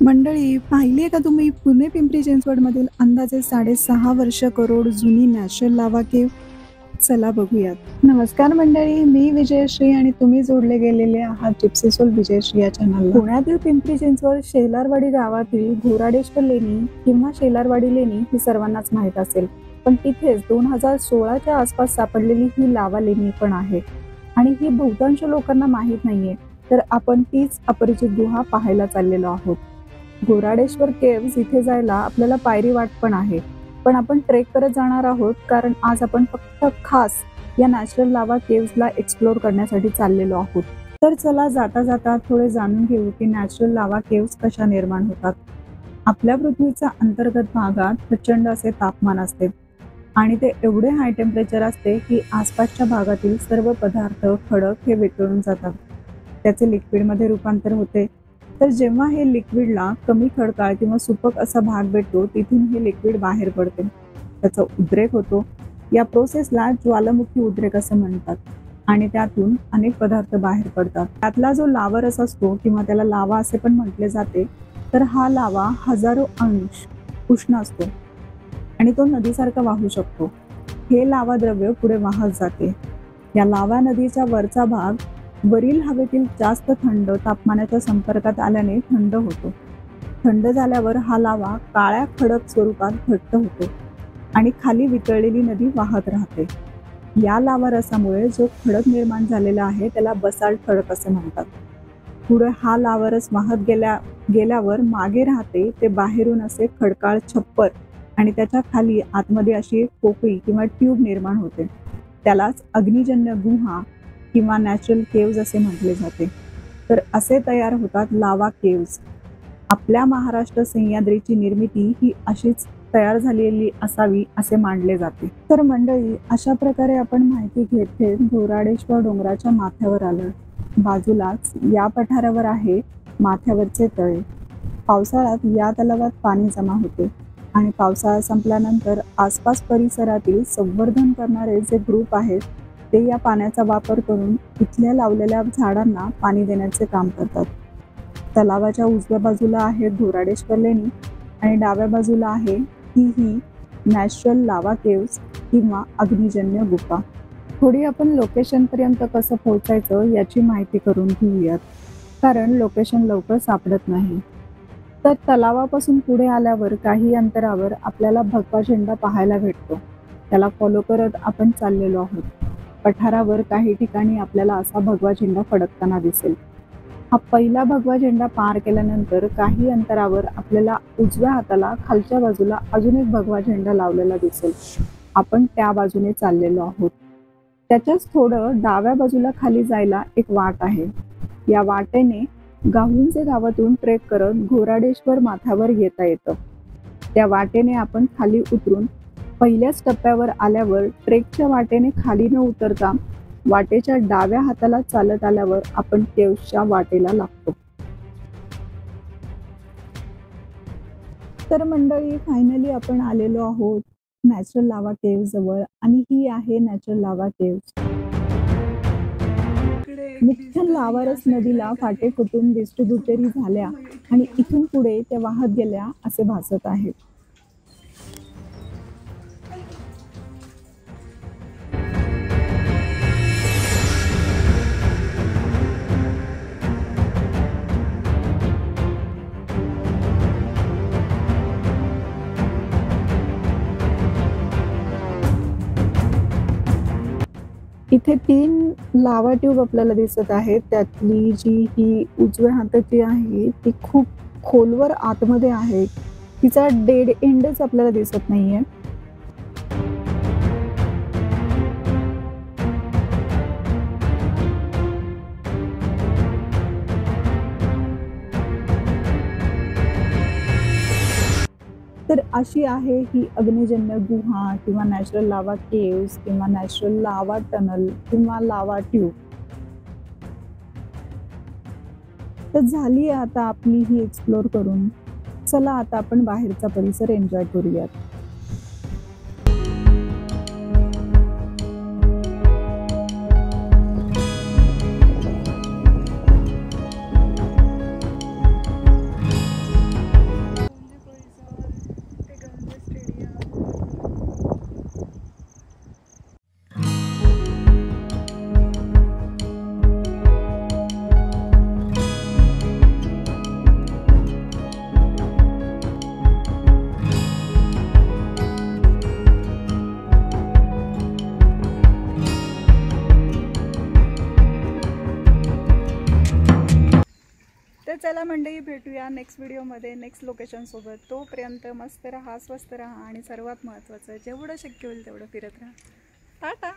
मंडळी, पाहिली आहे का तुम्ही पुणे पिंपरी चिंचवडमधील अंदाजे 6.5 वर्ष करोड जुनी नॅचरल लावा केव? चला बघूयात. नमस्कार मंडळी, मी विजयश्री आणि तुम्ही जोडले गेलेले आहात जिप्सी सोल विजयश्री या चॅनलला. पुण्यातील पिंपरी चिंचवड शेलारवाडी गावातील घोराडेश्वर लेणी किंवा शेलारवाडी लेणी ही सर्वांनाच माहीत असेल, पण तिथेच 2016च्या आसपास सापडलेली ही लावा लेणी पण आहे आणि ही बहुतांश लोकांना माहीत नाहीये. तर आपण तीच अपरिचित गुहा पाहायला चाललेलो आहोत. घोराडेश्वर केव्ज इथे जायला आपल्याला पायरी वाट पण आहे, पण आपण ट्रेक करत जाणार आहोत कारण आज आपण फक्त खास या नॅचरल लावा केव्जला एक्सप्लोर करण्यासाठी चाललेलो आहोत. तर चला जाता जाता थोडे जाणून घेऊ की नॅचरल लावा केव्ज कशा निर्माण होतात. आपल्या पृथ्वीच्या अंतर्गत भागात प्रचंड असे तापमान असते आणि ते एवढे हाय टेम्परेचर असते की आसपासच्या भागातील सर्व पदार्थ खडक हे वितळून जातात. त्याचे लिक्विडमध्ये रूपांतर होते. तर जेव्हा हे लिक्विडला कमी खडकाळ किंवा सुपक असा भाग भेटतो, तिथून हे लिक्विड बाहेर पडते. त्याचा उद्रेक होतो. या प्रोसेसला ज्वालामुखी उद्रेक असं म्हणतात आणि त्यातून अनेक पदार्थ बाहेर पडतात. त्यातला जो लावा रस असतो किंवा त्याला लावा असे पण म्हटले जाते, तर हा लावा हजारो अंश उष्ण असतो आणि तो नदीसारखा वाहू शकतो. हे लावा द्रव्य पुढे वाहत जाते. या लावा नदीचा वरचा भाग वरील हवेतील जास्त थंड तापमानाच्या संपर्कात आल्याने थंड होतो. थंड झाल्यावर हा लावा काळ्या खडक स्वरूपात घट्ट होतो आणि खाली वितळलेली नदी वाहत राहते. या लावा रसामुळे जो खडक निर्माण झालेला आहे त्याला बसाल्ट खडक असे म्हणतात. पुढे हा लावा रस वाहत गेल्यावर मागे राहते ते बाहेरून असे खडकाळ छप्पर आणि त्याच्या खाली आतमध्ये अशी एक पोकळी किंवा ट्यूब निर्माण होते. त्यालाच अग्निजन्य गुहा किंवा नॅचरल केव्ज असे म्हटले जाते. तर असे तयार होतात लावा केव्ज. आपल्या महाराष्ट्र सह्याद्रीची निर्मिती ही अशीच तयार झालेली असावी असे मानले जाते. तर मंडळी, अशा प्रकारे आपण माहिती घेत घेत घोराडेश्वर डोंगराच्या माथ्यावर आलो. बाजूलाच या पठारावर आहे माथ्यावरचे तळे. पावसाळ्यात या तलावात पाणी जमा होते आणि पावसाळा संपल्यानंतर आसपास परिसरातील संवर्धन करणारे जे ग्रुप आहेत ते या पाण्याचा वापर करून इथल्या लावलेल्या झाडांना पाणी देण्याचे काम करतात. तलावाच्या उजव्या बाजूला आहे घोराडेश्वर लेणी आणि डाव्या बाजूला आहे ही नॅचरल लावा केव्ज किंवा अग्निजन्य गुफा. थोडी आपण लोकेशनपर्यंत कसं पोहोचायचं याची माहिती करून घेऊयात, कारण लोकेशन लवकर सापडत नाही. तर तलावापासून पुढे आल्यावर काही अंतरावर आपल्याला भगवा झेंडा पाहायला भेटतो. त्याला फॉलो करत आपण चाललेलो आहोत. पठारावर काही ठिकाणी आपल्याला असा भगवा झेंडा फडकताना दिसेल. हा पहिला भगवा झेंडा पार केल्यानंतर काही अंतरावर आपल्याला उजव्या हाताला खालच्या बाजूला अजून एक भगवा झेंडा लावलेला दिसेल. आपण त्या बाजूने चाललेलो आहोत. त्याच्याच थोडं डाव्या बाजूला खाली जायला एक वाट आहे. या वाटेने गाहुंजे गावातून ट्रेक करत घोराडेश्वर माथ्यावर येता येतं. त्या वाटेने आपण खाली उतरून पहिल्याच टप्प्यावर आल्यावर ट्रेकच्या वाटेने खाली न उतरता वाटेच्या डाव्या हाताला चालत आल्यावर आपण केव्जच्या वाटेला लागतो. तर मंडळी, फायनली आपण आलेलो आहोत नॅचरल लावा केव्ज जवळ आणि ही आहे नॅचरल लावा केव्ज. मुख्य लावारस नदीला फाटे फुटून डिस्ट्रीब्युटरी झाल्या आणि इथून पुढे त्या वाहत गेल्या असे भासत आहे. इथे 3 लावा ट्यूब आपल्याला दिसत आहेत. त्यातली जी ही उजव्या हाताची आहे ती खूप खोलवर आतमध्ये आहे. तिचा डेड एंडच आपल्याला दिसत नाहीये. तर अशी आहे ही अग्निजन्य गुहा किंवा नॅचरल लावा केव्ज किंवा नॅचरल लावा टनल किंवा लावा ट्यूब. तर झाली आता आपली ही एक्सप्लोर करून. चला आता आपण बाहेरचा परिसर एन्जॉय करूयात. तर चला मंडळी, भेटूया नेक्स्ट व्हिडिओमध्ये नेक्स्ट लोकेशनसोबत. तोपर्यंत मस्त राहा, स्वस्त राहा आणि सर्वात महत्त्वाचं जेवढं शक्य होईल तेवढं फिरत राहा. टाटा.